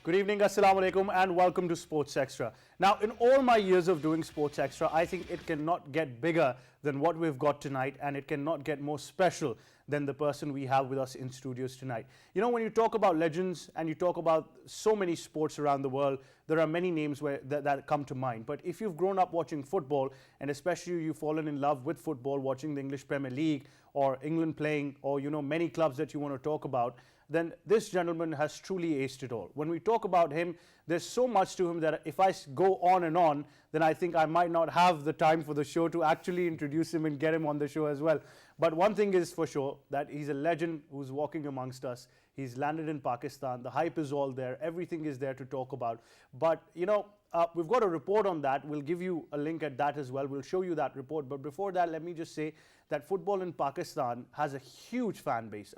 Good evening, assalamu alaikum, and welcome to Sports Extra. Now, in all my years of doing Sports Extra, I think it cannot get bigger than what we've got tonight, and it cannot get more special than the person we have with us in studios tonight. You know, when you talk about legends and you talk about so many sports around the world, there are many names that come to mind. But if you've grown up watching football, and especially you've fallen in love with football, watching the English Premier League or England playing, or many clubs that you want to talk about, then this gentleman has truly aced it all. When we talk about him, there's so much to him that if I go on and on, then I think I might not have the time for the show to actually introduce him and get him on the show as well. But one thing is for sure, that he's a legend who's walking amongst us. He's landed in Pakistan. The hype is all there. Everything is there to talk about. But, we've got a report on that. We'll give you a link at that as well. We'll show you that report. But before that, let me just say that football in Pakistan has a huge fan base,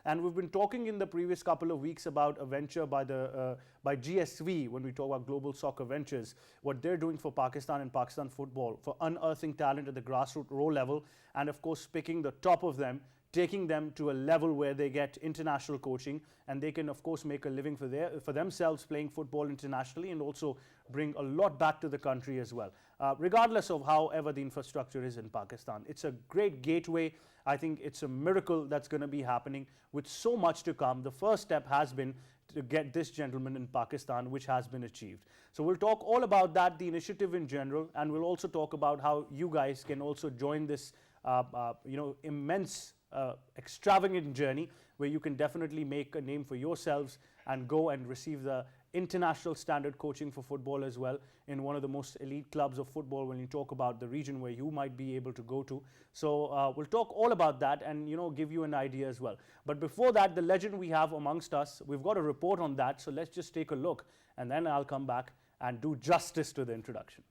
And we've been talking in the previous couple of weeks about a venture by GSV, when we talk about Global Soccer Ventures, what they're doing for Pakistan and Pakistan football, for unearthing talent at the grassroots row level, and of course picking the top of them, taking them to a level where they get international coaching, and they can of course make a living for themselves playing football internationally, and also bring a lot back to the country as well. Regardless of however the infrastructure is in Pakistan, it's a great gateway. I think it's a miracle that's going to be happening with so much to come. The first step has been to get this gentleman in Pakistan, which has been achieved. So we'll talk all about that, the initiative in general, and we'll also talk about how you guys can also join this immense extravagant journey, where you can definitely make a name for yourselves and go and receive the international standard coaching for football as well in one of the most elite clubs of football when you talk about the region where you might be able to go to. So we'll talk all about that and give you an idea as well. But before that, the legend we have amongst us, we've got a report on that, so let's just take a look and then I'll come back and do justice to the introduction.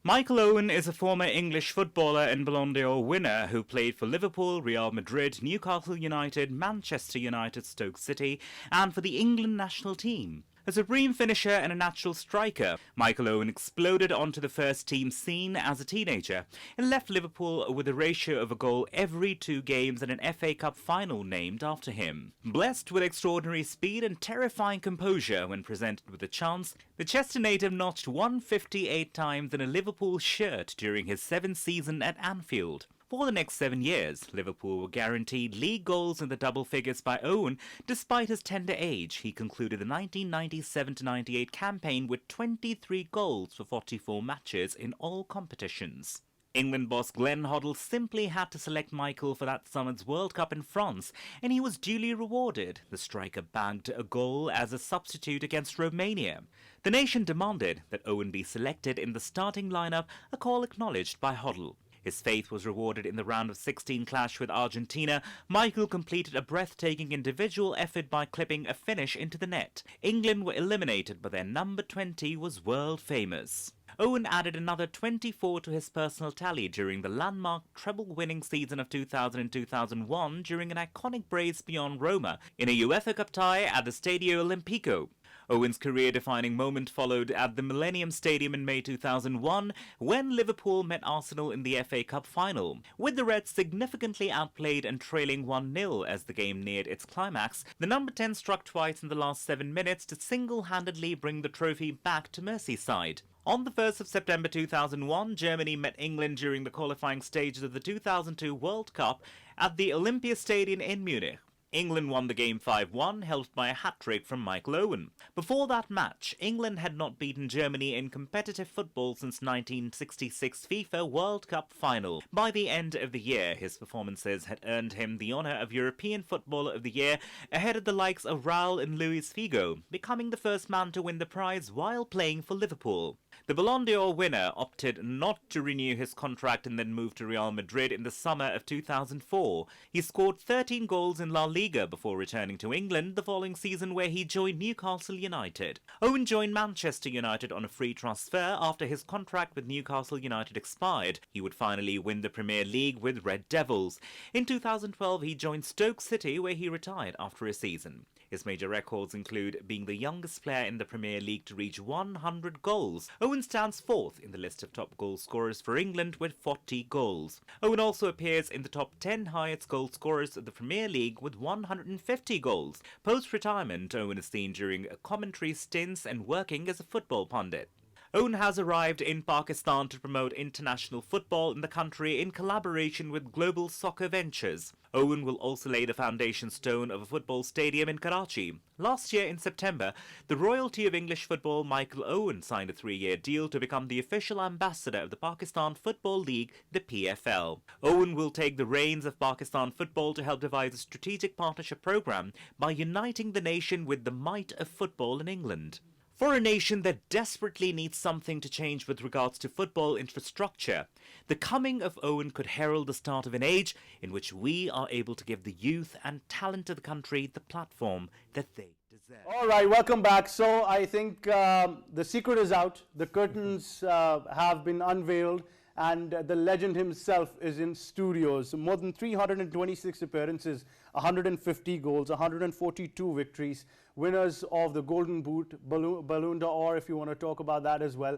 Michael Owen is a former English footballer and Ballon d'Or winner who played for Liverpool, Real Madrid, Newcastle United, Manchester United, Stoke City, and for the England national team. A supreme finisher and a natural striker, Michael Owen exploded onto the first team scene as a teenager and left Liverpool with a ratio of a goal every 2 games and an FA Cup final named after him. Blessed with extraordinary speed and terrifying composure when presented with a chance, the Chester native notched 158 times in a Liverpool shirt during his 7th season at Anfield. For the next 7 years, Liverpool were guaranteed league goals in the double figures by Owen. Despite his tender age, he concluded the 1997-98 campaign with 23 goals for 44 matches in all competitions. England boss Glenn Hoddle simply had to select Michael for that summer's World Cup in France, and he was duly rewarded. The striker bagged a goal as a substitute against Romania. The nation demanded that Owen be selected in the starting lineup, a call acknowledged by Hoddle. His faith was rewarded in the round of 16 clash with Argentina. Michael completed a breathtaking individual effort by clipping a finish into the net. England were eliminated, but their number 20 was world famous. Owen added another 24 to his personal tally during the landmark treble-winning season of 2000 and 2001 during an iconic brace beyond Roma in a UEFA Cup tie at the Stadio Olimpico. Owen's career-defining moment followed at the Millennium Stadium in May 2001 when Liverpool met Arsenal in the FA Cup final. With the Reds significantly outplayed and trailing 1-0 as the game neared its climax, the number 10 struck twice in the last 7 minutes to single-handedly bring the trophy back to Merseyside. On the 1st of September 2001, Germany met England during the qualifying stages of the 2002 World Cup at the Olympia Stadium in Munich. England won the game 5-1, helped by a hat-trick from Michael Owen. Before that match, England had not beaten Germany in competitive football since 1966 FIFA World Cup final. By the end of the year, his performances had earned him the honour of European Footballer of the Year, ahead of the likes of Raul and Luis Figo, becoming the first man to win the prize while playing for Liverpool. The Ballon d'Or winner opted not to renew his contract and then moved to Real Madrid in the summer of 2004. He scored 13 goals in La Liga before returning to England the following season, where he joined Newcastle United. Owen joined Manchester United on a free transfer after his contract with Newcastle United expired. He would finally win the Premier League with Red Devils. In 2012, he joined Stoke City, where he retired after a season. His major records include being the youngest player in the Premier League to reach 100 goals. Owen stands fourth in the list of top goal scorers for England with 40 goals. Owen also appears in the top 10 highest goal scorers of the Premier League with 150 goals. Post-retirement, Owen is seen during commentary stints and working as a football pundit. Owen has arrived in Pakistan to promote international football in the country in collaboration with Global Soccer Ventures. Owen will also lay the foundation stone of a football stadium in Karachi. Last year in September, the royalty of English football Michael Owen signed a 3-year deal to become the official ambassador of the Pakistan Football League, the PFL. Owen will take the reins of Pakistan football to help devise a strategic partnership program by uniting the nation with the might of football in England. For a nation that desperately needs something to change with regards to football infrastructure, the coming of Owen could herald the start of an age in which we are able to give the youth and talent of the country the platform that they deserve. All right, welcome back. So I think the secret is out. The curtains have been unveiled, and the legend himself is in studios. More than 326 appearances, 150 goals, 142 victories, winners of the Golden Boot, Ballon d'Or, if you want to talk about that as well.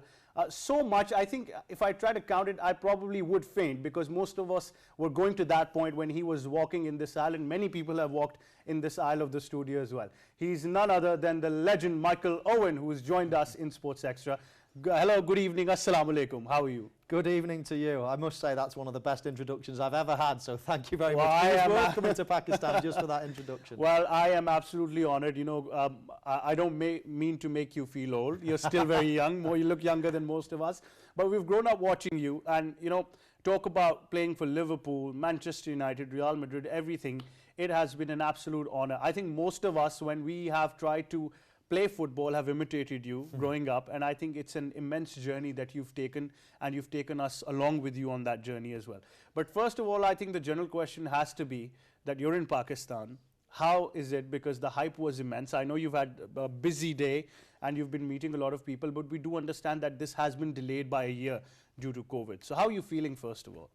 So much, I think if I try to count it, I probably would faint, because most of us were going to that point when he was walking in this aisle, and many people have walked in this aisle of the studio as well. He's none other than the legend Michael Owen, who has joined us in Sports Extra. Hello, good evening, assalamu alaikum. How are you? Good evening to you. I must say that's one of the best introductions I've ever had, so thank you very Well, much. I It am- was worth coming to Pakistan just for that introduction. Well, I am absolutely honored. You know, I don't mean to make you feel old. You're still very young. You look younger than most of us. But we've grown up watching you, and, you know, talk about playing for Liverpool, Manchester United, Real Madrid, everything. It has been an absolute honor. I think most of us, when we have tried to play football, have imitated you growing up, and I think it's an immense journey that you've taken, and you've taken us along with you on that journey as well. But first of all, I think the general question has to be that you're in Pakistan. How is it? Because the hype was immense. I know you've had a busy day and you've been meeting a lot of people, but we do understand that this has been delayed by a year due to COVID. So how are you feeling, first of all?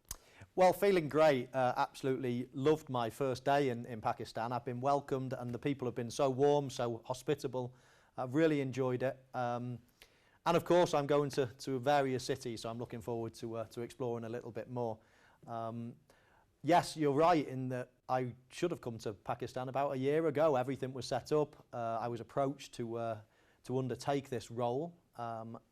Well, feeling great. Absolutely loved my first day in Pakistan. I've been welcomed, and the people have been so warm, so hospitable. I've really enjoyed it. And of course, I'm going to various cities, so I'm looking forward to exploring a little bit more. Yes, you're right in that I should have come to Pakistan about a year ago. Everything was set up. I was approached to undertake this role,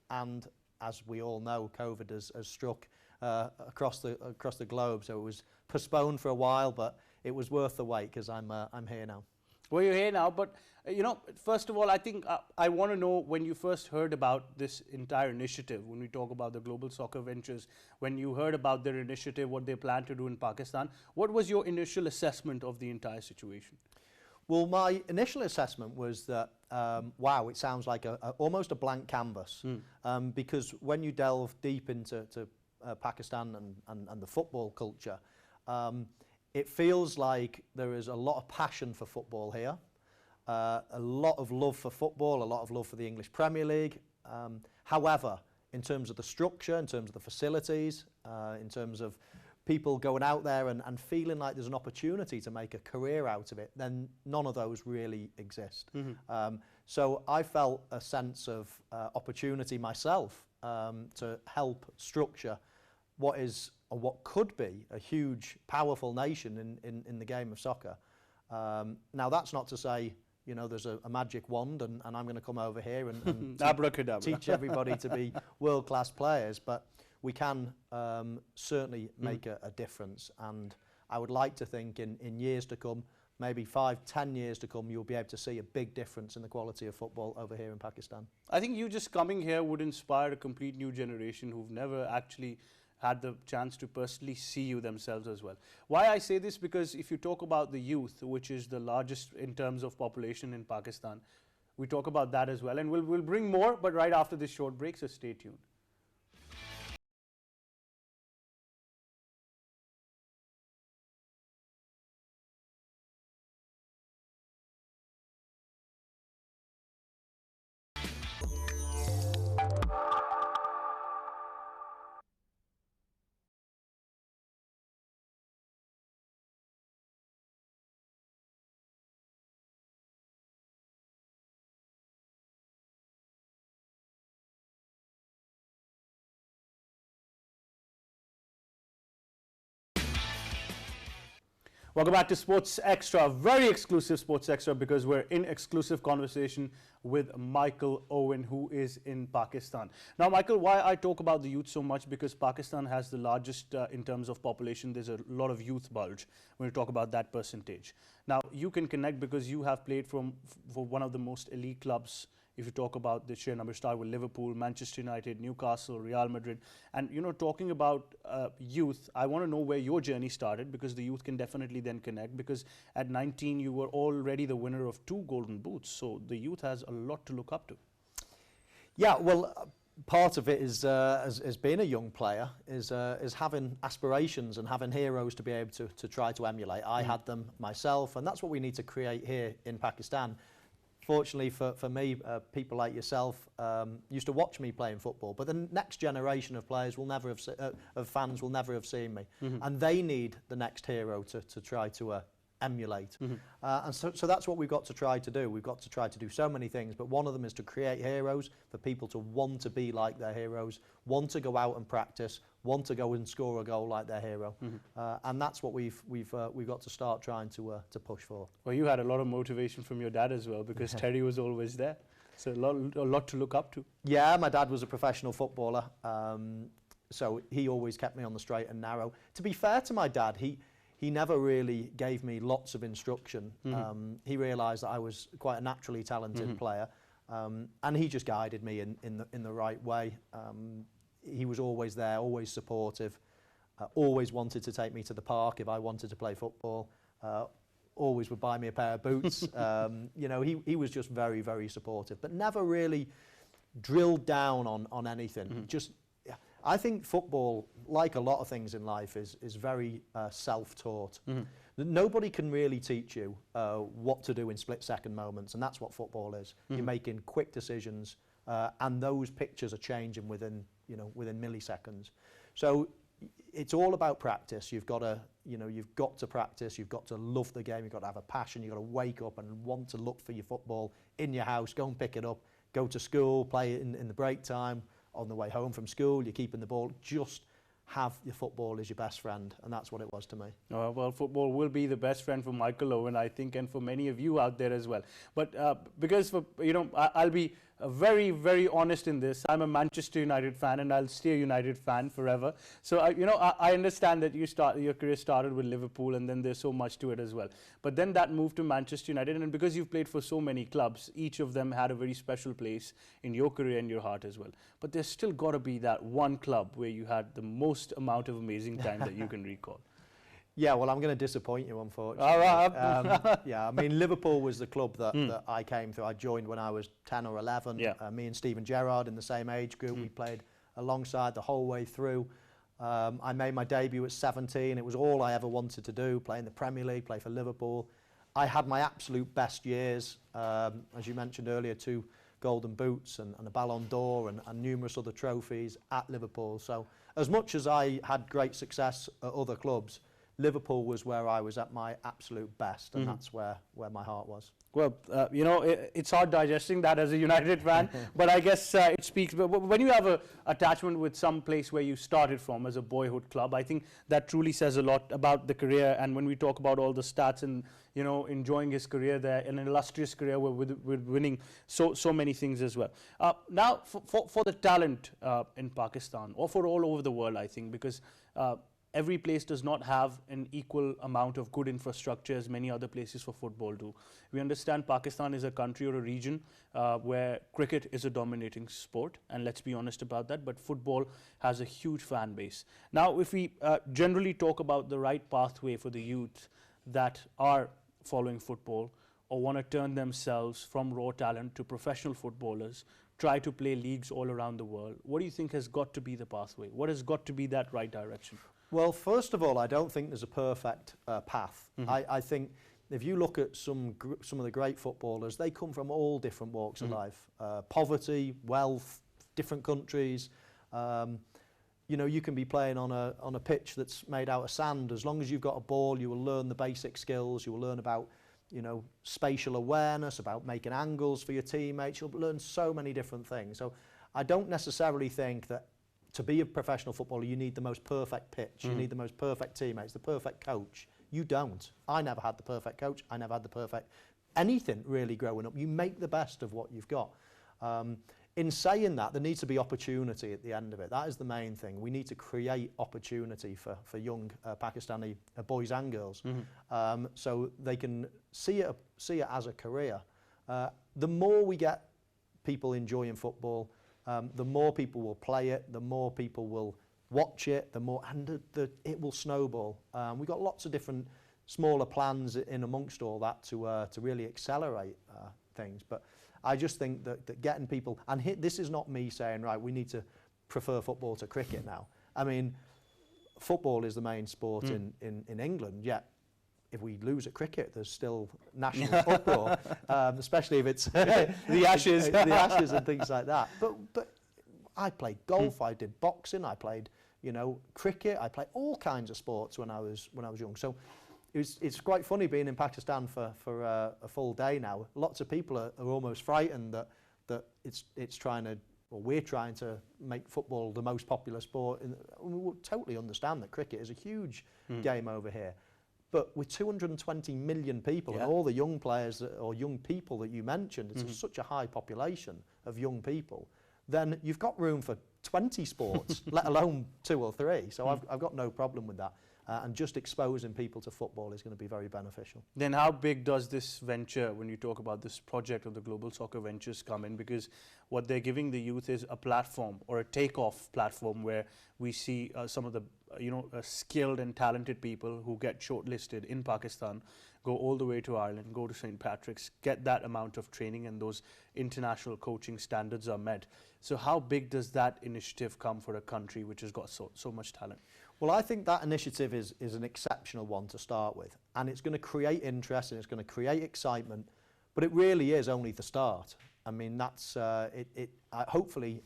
and as we all know, COVID has struck across the globe. So it was postponed for a while, but it was worth the wait, because I'm here now. Well, you're here now, but you know, first of all, I think I want to know, when you first heard about this entire initiative, when we talk about the Global Soccer Ventures, when you heard about their initiative, what they plan to do in Pakistan, what was your initial assessment of the entire situation? Well, my initial assessment was that, wow, it sounds like almost a blank canvas, because when you delve deep into Pakistan and the football culture, it feels like there is a lot of passion for football here, a lot of love for football, a lot of love for the English Premier League. However, in terms of the structure, in terms of the facilities, in terms of people going out there and feeling like there's an opportunity to make a career out of it, then none of those really exist. So I felt a sense of opportunity myself to help structure what is, or what could be, a huge, powerful nation in the game of soccer. Now, that's not to say, you know, there's a magic wand and I'm going to come over here and Abracadabra. teach everybody to be world-class players, but we can certainly make a difference. And I would like to think in years to come, maybe 5-10 years to come, you'll be able to see a big difference in the quality of football over here in Pakistan. I think you just coming here would inspire a complete new generation who've never actually had the chance to personally see you themselves as well. Why I say this, because if you talk about the youth, which is the largest in terms of population in Pakistan, we talk about that as well. And we'll bring more, but right after this short break, so stay tuned. Welcome back to Sports Extra, very exclusive Sports Extra, because we're in exclusive conversation with Michael Owen, who is in Pakistan. Now, Michael, why I talk about the youth so much, because Pakistan has the largest in terms of population. There's a lot of youth bulge when we talk about that percentage. Now, you can connect because you have played for one of the most elite clubs. If you talk about the sheer number, start with Liverpool, Manchester United, Newcastle, Real Madrid. And, you know, talking about youth, I want to know where your journey started, because the youth can definitely then connect, because at 19, you were already the winner of 2 golden boots. So the youth has a lot to look up to. Yeah, well, part of it is, as being a young player, is having aspirations and having heroes to be able to try to emulate. I had them myself, and that's what we need to create here in Pakistan. Fortunately for me, people like yourself used to watch me playing football, but the next generation of players will never have of fans will never have seen me, and they need the next hero to try to emulate. And so that's what we've got to try to do. We've got to try to do so many things, but one of them is to create heroes for people to want to be like their heroes, want to go out and practice, want to go and score a goal like their hero, and that's what we've got to start trying to push for. Well, you had a lot of motivation from your dad as well, because Terry was always there. So a lot to look up to. Yeah, my dad was a professional footballer, so he always kept me on the straight and narrow. To be fair to my dad, he never really gave me lots of instruction. He realised that I was quite a naturally talented player, and he just guided me in the right way. He was always there, always supportive, always wanted to take me to the park if I wanted to play football, always would buy me a pair of boots. You know, he was just very, very supportive, but never really drilled down on anything. Just, I think football, like a lot of things in life, is very self-taught. Nobody can really teach you what to do in split-second moments, and that's what football is. You're making quick decisions, and those pictures are changing within milliseconds. So it's all about practice. You've got to practice. You've got to love the game. You've got to have a passion. You've got to wake up and want to look for your football in your house. Go and pick it up. Go to school. Play it in the break time. On the way home from school, you're keeping the ball. Just have your football as your best friend, and that's what it was to me. Well, football will be the best friend for Michael Owen, I think, and for many of you out there as well. But because I'll be very, very honest in this. I'm a Manchester United fan, and I'll stay a United fan forever. So I understand that your career started with Liverpool, and then there's so much to it as well. But then that moved to Manchester United, and because you've played for so many clubs, each of them had a very special place in your career and your heart as well. But there's still got to be that one club where you had the most amount of amazing time that you can recall. Yeah, well, I'm going to disappoint you, unfortunately. All right. Yeah, I mean, Liverpool was the club that I came through. I joined when I was 10 or 11. Yeah. Me and Steven Gerrard in the same age group. We played alongside the whole way through. I made my debut at 17. It was all I ever wanted to do, play in the Premier League, play for Liverpool. I had my absolute best years. As you mentioned earlier, 2 golden boots and a Ballon d'Or and numerous other trophies at Liverpool. So as much as I had great success at other clubs, Liverpool was where I was at my absolute best, and that's where my heart was. Well, it's hard digesting that as a United fan, but I guess it speaks. But when you have an attachment with some place where you started from as a boyhood club, I think that truly says a lot about the career. And when we talk about all the stats and enjoying his career there, an illustrious career with winning so many things as well. Now, for the talent in Pakistan or for all over the world, I think, because every place does not have an equal amount of good infrastructure as many other places for football do. We understand Pakistan is a country or a region where cricket is a dominating sport, and let's be honest about that, but football has a huge fan base. Now, if we generally talk about the right pathway for the youth that are following football or want to turn themselves from raw talent to professional footballers, try to play leagues all around the world, what do you think has got to be the pathway? What has got to be that right direction? Well, first of all, I don't think there's a perfect path. I think if you look at some of the great footballers, they come from all different walks of life. Poverty, wealth, different countries. You can be playing on a pitch that's made out of sand. As long as you've got a ball, you will learn the basic skills. You will learn about spatial awareness, about making angles for your teammates. You'll learn so many different things. So I don't necessarily think that to be a professional footballer, you need the most perfect pitch, you need the most perfect teammates, the perfect coach. You don't. I never had the perfect coach. I never had the perfect anything really growing up. You make the best of what you've got. In saying that, there needs to be opportunity at the end of it. That is the main thing. We need to create opportunity for young Pakistani boys and girls, so they can see it as a career. The more we get people enjoying football, the more people will play it, the more people will watch it, the more, and it will snowball. We've got lots of different smaller plans in amongst all that to really accelerate things. But I just think that getting people, and this is not me saying, right, we need to prefer football to cricket now. I mean, football is the main sport in England, yet if we lose at cricket, there's still national uproar, especially if it's the Ashes. the Ashes and things like that. But I played golf, I did boxing, I played, cricket, I played all kinds of sports when I was young. So it's quite funny being in Pakistan for a full day now. Lots of people are almost frightened that it's trying to, or we're trying to make football the most popular sport. We will totally understand that cricket is a huge game over here. But with 220 million people and all the young players or young people that you mentioned, it's such a high population of young people, then you've got room for 20 sports, let alone 2 or 3. So I've got no problem with that. And just exposing people to football is going to be very beneficial. Then how big does this venture, when you talk about this project of the Global Soccer Ventures, come in? Because what they're giving the youth is a platform or a takeoff platform where we see some of the skilled and talented people who get shortlisted in Pakistan go all the way to Ireland, go to St. Patrick's, get that amount of training, and those international coaching standards are met. So how big does that initiative come for a country which has got so much talent? Well, I think that initiative is an exceptional one to start with, and it's going to create interest and it's going to create excitement, but it really is only the start. I mean, that's hopefully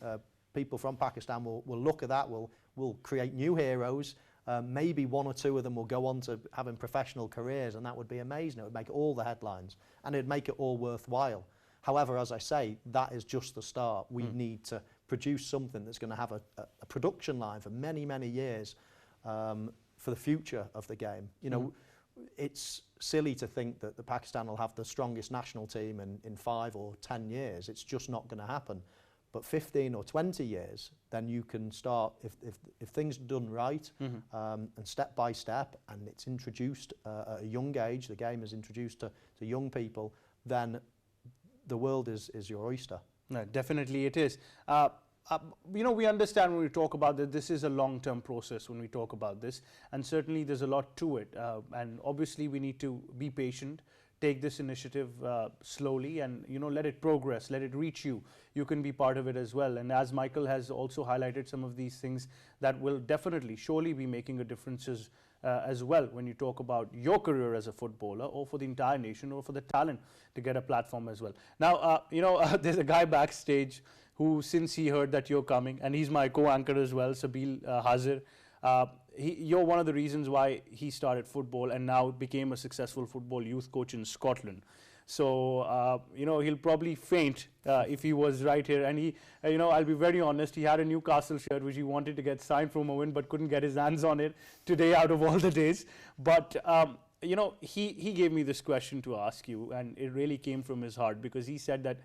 people from Pakistan will look at that, will create new heroes. Maybe 1 or 2 of them will go on to having professional careers, and that would be amazing. It would make all the headlines, and it'd make it all worthwhile. However, as I say, that is just the start. We need to produce something that's going to have a production line for many, many years. For the future of the game. It's silly to think that the Pakistan will have the strongest national team in 5 or 10 years. It's just not going to happen. But 15 or 20 years, then you can start, if things are done right, and step by step, and it's introduced at a young age, the game is introduced to young people, then the world is your oyster. No, definitely it is. We understand when we talk about that this is a long-term process when we talk about this, and certainly there's a lot to it, and obviously we need to be patient, take this initiative slowly, and let it progress, let it reach you. You can be part of it as well, and as Michael has also highlighted some of these things that will definitely surely be making a difference as well when you talk about your career as a footballer, or for the entire nation, or for the talent to get a platform as well. Now there's a guy backstage who, since he heard that you're coming, and he's my co-anchor as well, Sabil Hazir, you're one of the reasons why he started football and now became a successful football youth coach in Scotland. So, he'll probably faint if he was right here. And he, I'll be very honest, he had a Newcastle shirt which he wanted to get signed from Owen, but couldn't get his hands on it today out of all the days. But, he gave me this question to ask you, and it really came from his heart, because he said that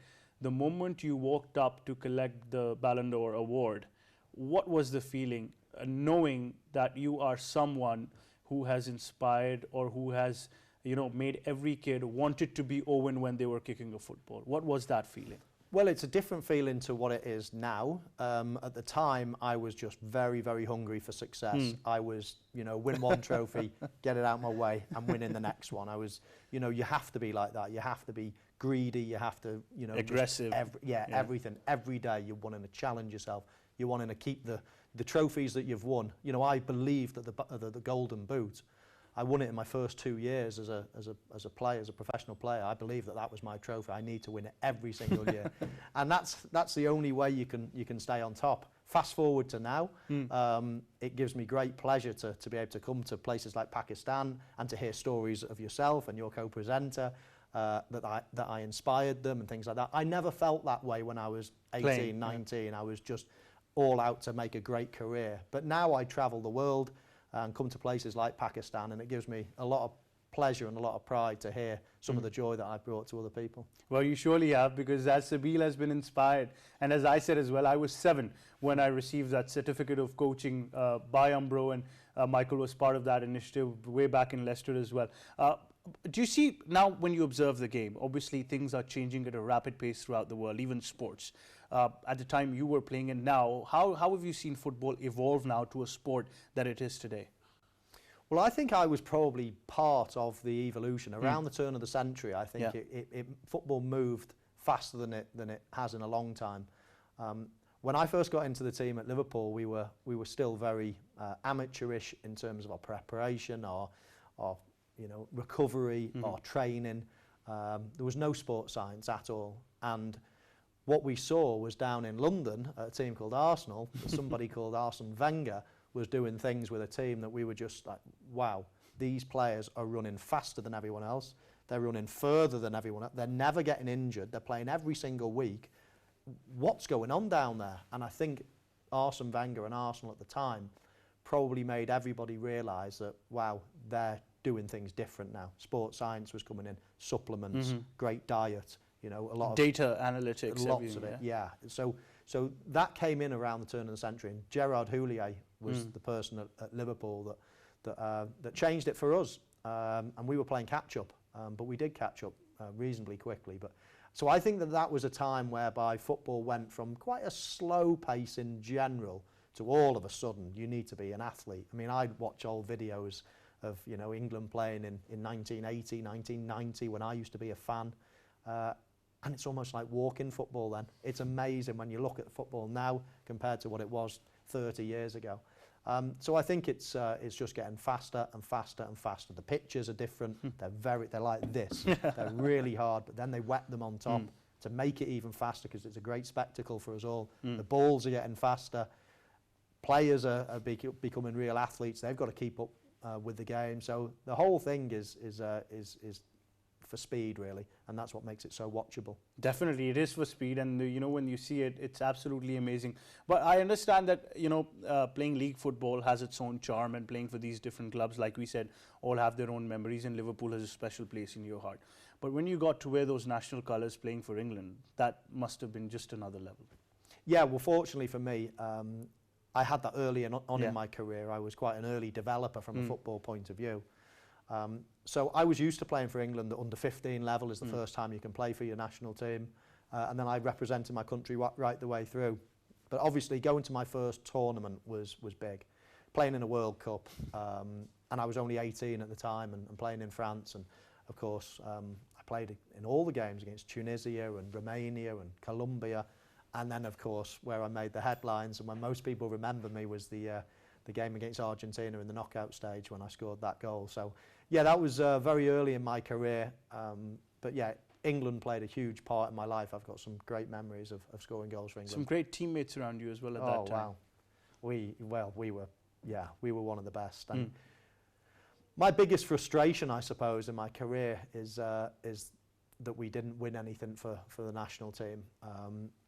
the moment you walked up to collect the Ballon d'Or award, what was the feeling knowing that you are someone who has inspired, or who has, made every kid wanted to be Owen when they were kicking a football? What was that feeling? Well, it's a different feeling to what it is now. At the time, I was just very, very hungry for success. I was, win one trophy, get it out my way, and winning the next one. I was, you have to be like that. You have to be greedy. You have to, aggressive. Everything. Every day you're wanting to challenge yourself. You're wanting to keep the trophies that you've won. I believe that the Golden Boot, I won it in my first 2 years as a player, as a professional player. I believe that was my trophy. I need to win it every single year, and that's the only way you can stay on top. Fast forward to now, it gives me great pleasure to be able to come to places like Pakistan and to hear stories of yourself and your co-presenter. That I inspired them and things like that. I never felt that way when I was 18, 19. I was just all out to make a great career. But now I travel the world. and come to places like Pakistan, and it gives me a lot of pleasure and a lot of pride to hear some of the joy that I've brought to other people. Well, you surely have, because as Sabeel has been inspired, and as I said as well, I was 7 when I received that certificate of coaching by Umbro, and Michael was part of that initiative way back in Leicester as well. Do you see now, when you observe the game, obviously things are changing at a rapid pace throughout the world, even sports. At the time you were playing, and now, how have you seen football evolve now to a sport that it is today? Well, I think I was probably part of the evolution. Around the turn of the century, I think football moved faster than it has in a long time. When I first got into the team at Liverpool, we were still very amateurish in terms of our preparation, our recovery, our training. There was no sports science at all. And what we saw was down in London at a team called Arsenal, somebody called Arsene Wenger was doing things with a team that we were just like, wow, these players are running faster than everyone else. They're running further than everyone else. They're never getting injured. They're playing every single week. What's going on down there? And I think Arsene Wenger and Arsenal at the time probably made everybody realise that, wow, they're doing things different now. Sports science was coming in, supplements, great diet, a lot of data analytics, lots of it, yeah. So that came in around the turn of the century, and Gerard Houllier was the person at Liverpool that changed it for us, and we were playing catch up, but we did catch up reasonably quickly. So I think that was a time whereby football went from quite a slow pace in general to all of a sudden you need to be an athlete. I mean, I'd watch old videos of England playing in 1980, 1990 when I used to be a fan. And it's almost like walking football then. It's amazing when you look at football now compared to what it was 30 years ago. So I think it's just getting faster and faster and faster. The pitches are different. They're like this. They're really hard, but then they wet them on top to make it even faster because it's a great spectacle for us all. The balls are getting faster. Players are becoming real athletes. They've got to keep up with the game. So the whole thing is for speed, really, and that's what makes it so watchable. Definitely, it is for speed, and when you see it, it's absolutely amazing. But I understand that playing league football has its own charm, and playing for these different clubs, like we said, all have their own memories, and Liverpool has a special place in your heart. But when you got to wear those national colours playing for England, that must have been just another level. Yeah, well, fortunately for me, I had that early on in my career. I was quite an early developer from a football point of view. So I was used to playing for England. The under 15 level is the first time you can play for your national team, and then I represented my country right the way through. But obviously going to my first tournament was big, playing in a World Cup, and I was only 18 at the time, and playing in France, and of course I played in all the games against Tunisia and Romania and Colombia, and then of course where I made the headlines and when most people remember me was the game against Argentina in the knockout stage when I scored that goal. So yeah, that was very early in my career, but yeah, England played a huge part in my life. I've got some great memories of scoring goals for England. Some great teammates around you as well at that time. Oh wow, we were one of the best. And my biggest frustration, I suppose, in my career is that we didn't win anything for the national team.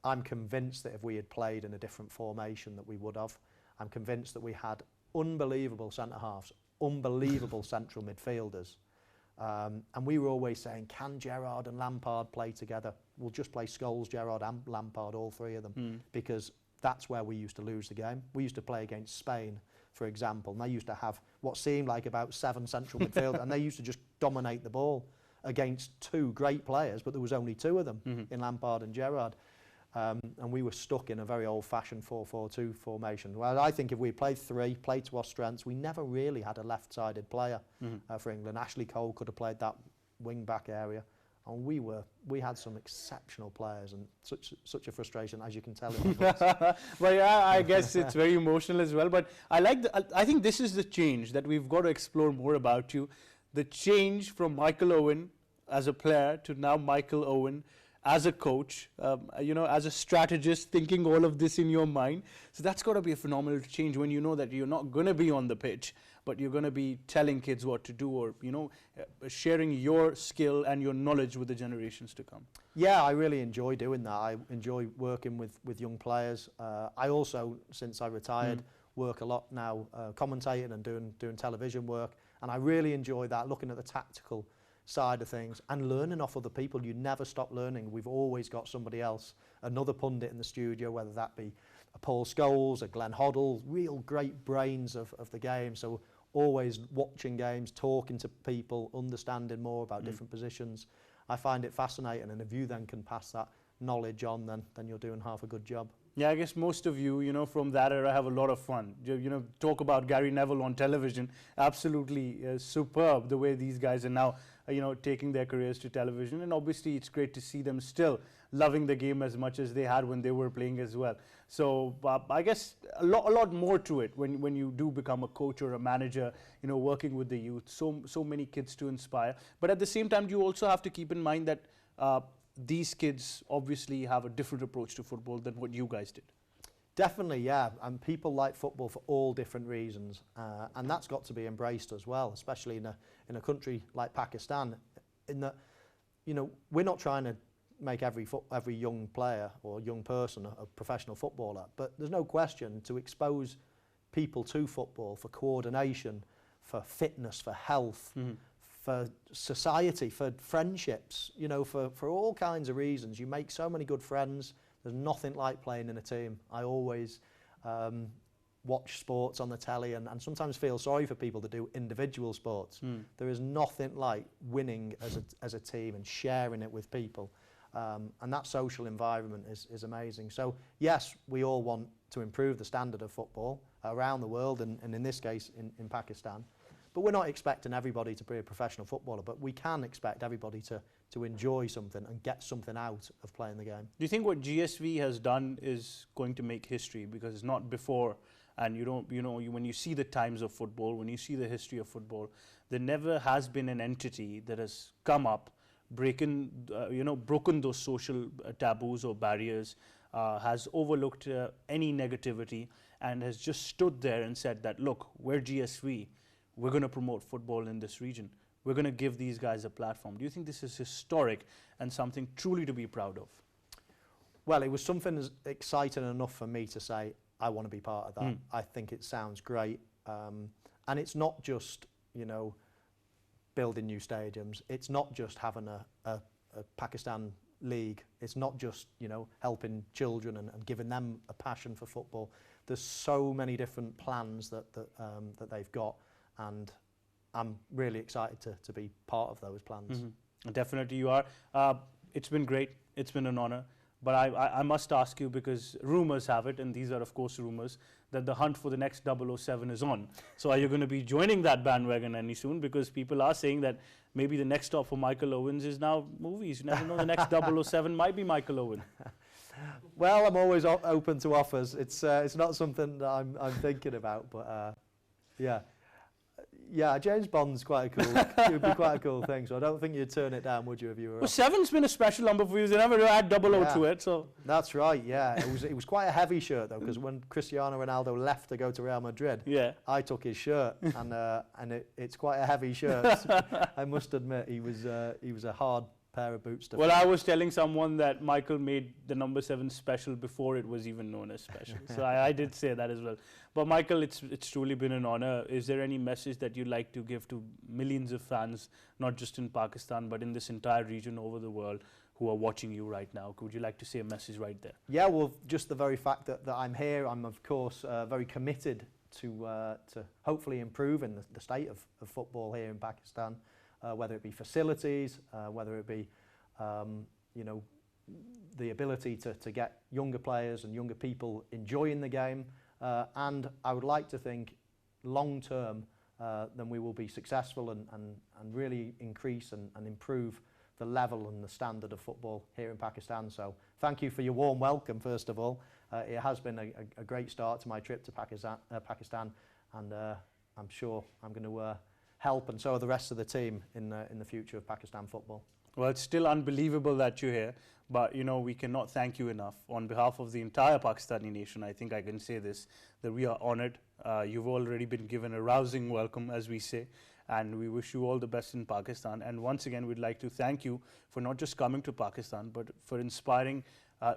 I'm convinced that if we had played in a different formation that we would have. I'm convinced that we had unbelievable centre-halves, unbelievable central midfielders. And we were always saying, can Gerrard and Lampard play together? We'll just play Scholes, Gerrard and Lampard, all three of them, because that's where we used to lose the game. We used to play against Spain, for example, and they used to have what seemed like about 7 central midfielders, and they used to just dominate the ball against 2 great players, but there was only 2 of them in Lampard and Gerrard. And we were stuck in a very old-fashioned 4-4-2 formation. Well, I think if we played 3, played to our strengths, we never really had a left-sided player for England. Ashley Cole could have played that wing-back area, and we had some exceptional players, and such a frustration, as you can tell in my voice. Well, yeah, I guess it's very emotional as well. But I think this is the change that we've got to explore more about you. The change from Michael Owen as a player to now Michael Owen as a coach, as a strategist, thinking all of this in your mind. So that's got to be a phenomenal change when you know that you're not going to be on the pitch, but you're going to be telling kids what to do, or sharing your skill and your knowledge with the generations to come. Yeah, I really enjoy doing that. I enjoy working with young players. I also, since I retired, work a lot now commentating and doing television work, and I really enjoy that, looking at the tactical side of things and learning off other people. You never stop learning. We've always got somebody else, another pundit in the studio, whether that be a Paul Scholes, a Glenn Hoddle, real great brains of the game. So always watching games, talking to people, understanding more about different positions. I find it fascinating, and if you then can pass that knowledge on, then you're doing half a good job. Yeah, I guess most of you, from that era have a lot of fun. Talk about Gary Neville on television, absolutely superb the way these guys are now, taking their careers to television. And obviously it's great to see them still loving the game as much as they had when they were playing as well. So I guess a lot more to it when you do become a coach or a manager, working with the youth, so many kids to inspire. But at the same time, you also have to keep in mind that these kids obviously have a different approach to football than what you guys did. Definitely, yeah. And people like football for all different reasons, and that's got to be embraced as well, especially in a country like Pakistan. In that, we're not trying to make every young player or young person a professional footballer, but there's no question to expose people to football for coordination, for fitness, for health. For society, for friendships, for all kinds of reasons. You make so many good friends. There's nothing like playing in a team. I always watch sports on the telly and sometimes feel sorry for people that do individual sports. There is nothing like winning as a team and sharing it with people. And that social environment is amazing. So yes, we all want to improve the standard of football around the world, and in this case in Pakistan. But we're not expecting everybody to be a professional footballer, but we can expect everybody to enjoy something and get something out of playing the game. Do you think what GSV has done is going to make history? Because it's not before, and when you see the times of football, when you see the history of football, there never has been an entity that has come up, broken those social taboos or barriers, has overlooked any negativity, and has just stood there and said that, look, we're GSV. We're going to promote football in this region. We're going to give these guys a platform. Do you think this is historic and something truly to be proud of? Well, it was something exciting enough for me to say, I want to be part of that. I think it sounds great. And it's not just, building new stadiums. It's not just having a Pakistan league. It's not just, helping children and giving them a passion for football. There's so many different plans that they've got. And I'm really excited to be part of those plans. Definitely you are. It's been great. It's been an honor. But I must ask you, because rumors have it, and these are of course rumors, that the hunt for the next 007 is on. So are you going to be joining that bandwagon any soon? Because people are saying that maybe the next stop for Michael Owens is now movies. You never know, the next 007 might be Michael Owen. Well, I'm always open to offers. It's not something that I'm thinking about, but yeah. Yeah, James Bond's quite a cool. It would be quite a cool thing. So I don't think you'd turn it down, would you, if you were? Well, 7's been a special number for you. They never add 00 to it, so. That's right. Yeah, it was quite a heavy shirt though, because when Cristiano Ronaldo left to go to Real Madrid, I took his shirt, and it's quite a heavy shirt. I must admit, he was a hard pair of boots to Well, find. I was telling someone that Michael made the number 7 special before it was even known as special. So I did say that as well. But Michael, it's truly been an honor. Is there any message that you'd like to give to millions of fans, not just in Pakistan, but in this entire region over the world, who are watching you right now? Would you like to say a message right there? Yeah, well, just the very fact that I'm here, I'm of course very committed to hopefully improving the state of football here in Pakistan. Whether it be facilities, whether it be, the ability to get younger players and younger people enjoying the game. And I would like to think long term, then we will be successful and really increase and improve the level and the standard of football here in Pakistan. So thank you for your warm welcome, first of all. It has been a great start to my trip to Pakistan, and I'm sure I'm going to help, and so are the rest of the team in the future of Pakistan football. Well, it's still unbelievable that you're here, but we cannot thank you enough. On behalf of the entire Pakistani nation, I think I can say this, that we are honored. You've already been given a rousing welcome, as we say, and we wish you all the best in Pakistan. And once again, we'd like to thank you for not just coming to Pakistan, but for inspiring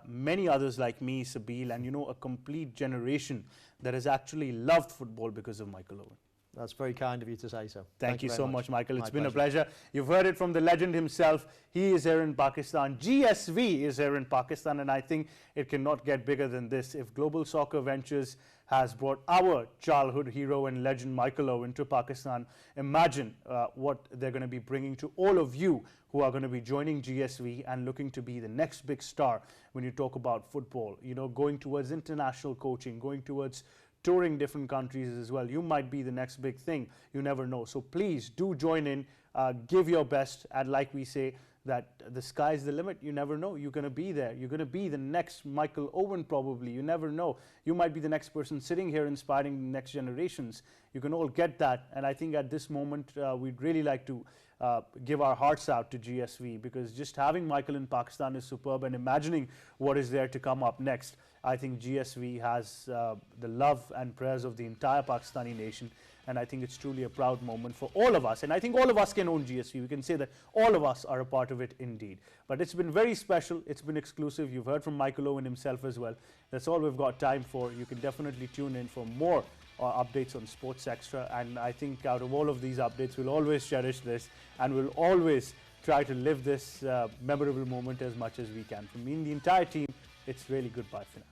many others like me, Sabeel, and a complete generation that has actually loved football because of Michael Owen. That's very kind of you to say so. Thank you very so much, Michael. It's My been a pleasure. You've heard it from the legend himself. He is here in Pakistan. GSV is here in Pakistan, and I think it cannot get bigger than this. If Global Soccer Ventures has brought our childhood hero and legend Michael Owen to Pakistan, imagine what they're going to be bringing to all of you who are going to be joining GSV and looking to be the next big star when you talk about football. Going towards international coaching, going towards touring different countries as well. You might be the next big thing. You never know. So please do join in, give your best, and like we say, that the sky's the limit. You never know. You're going to be there. You're going to be the next Michael Owen probably. You never know. You might be the next person sitting here inspiring the next generations. You can all get that. And I think at this moment, we'd really like to give our hearts out to GSV, because just having Michael in Pakistan is superb, and imagining what is there to come up next. I think GSV has the love and prayers of the entire Pakistani nation, and I think it's truly a proud moment for all of us. And I think all of us can own GSV. We can say that all of us are a part of it indeed. But it's been very special. It's been exclusive. You've heard from Michael Owen himself as well. That's all we've got time for. You can definitely tune in for more updates on Sports Extra. And I think out of all of these updates, we'll always cherish this, and we'll always try to live this memorable moment as much as we can. From me and the entire team, it's really goodbye for now.